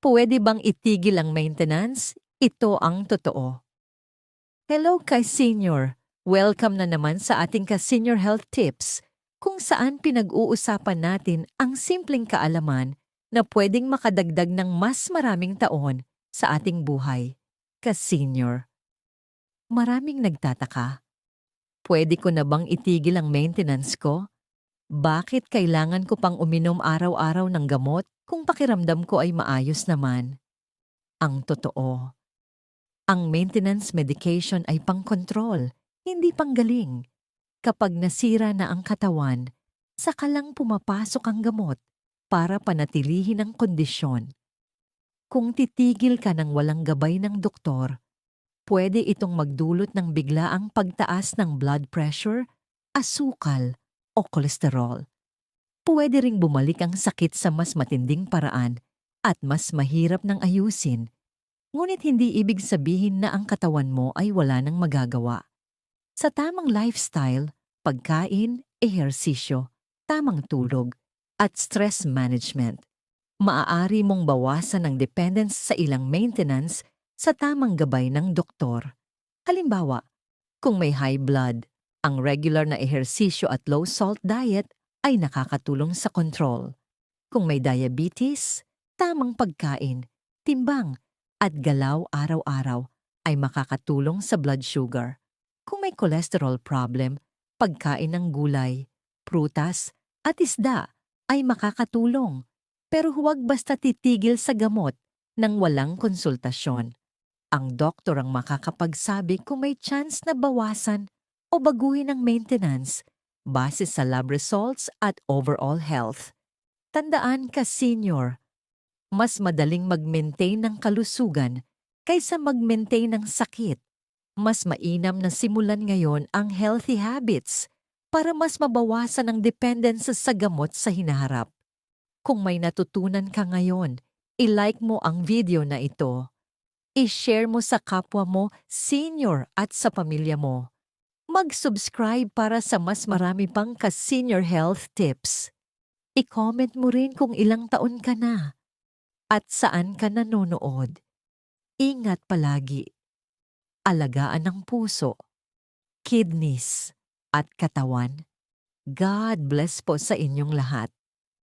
Puwede bang itigil ang maintenance? Ito ang totoo. Hello kay Senior! Welcome na naman sa ating ka-Senior Health Tips, kung saan pinag-uusapan natin ang simpleng kaalaman na pwedeng makadagdag ng mas maraming taon sa ating buhay. Ka-Senior, maraming nagtataka. Pwede ko na bang itigil ang maintenance ko? Bakit kailangan ko pang uminom araw-araw ng gamot kung pakiramdam ko ay maayos naman? Ang totoo, ang maintenance medication ay pang-control, hindi panggaling. Kapag nasira na ang katawan, saka lang pumapasok ang gamot para panatilihin ang kondisyon. Kung titigil ka ng walang gabay ng doktor, pwede itong magdulot ng biglaang pagtaas ng blood pressure, asukal o kolesterol. Pwede ring bumalik ang sakit sa mas matinding paraan at mas mahirap ng ayusin. Ngunit hindi ibig sabihin na ang katawan mo ay wala nang magagawa. Sa tamang lifestyle, pagkain, ehersisyo, tamang tulog, at stress management, maaari mong bawasan ang dependence sa ilang maintenance sa tamang gabay ng doktor. Halimbawa, kung may high blood, ang regular na ehersisyo at low-salt diet ay nakakatulong sa control. Kung may diabetes, tamang pagkain, timbang, at galaw araw-araw ay makakatulong sa blood sugar. Kung may cholesterol problem, pagkain ng gulay, prutas, at isda ay makakatulong. Pero huwag basta titigil sa gamot nang walang konsultasyon. Ang doktor ang makakapagsabi kung may chance na bawasan o baguhin ang maintenance base sa lab results at overall health. Tandaan ka, Senior, mas madaling mag-maintain ng kalusugan kaysa mag-maintain ng sakit. Mas mainam na simulan ngayon ang healthy habits para mas mabawasan ang dependence sa gamot sa hinaharap. Kung may natutunan ka ngayon, i-like mo ang video na ito. I-share mo sa kapwa mo, senior, at sa pamilya mo. Mag-subscribe para sa mas marami pang ka-senior health tips. I-comment mo rin kung ilang taon ka na at saan ka nanonood. Ingat palagi. Alagaan ang puso, kidneys, at katawan. God bless po sa inyong lahat.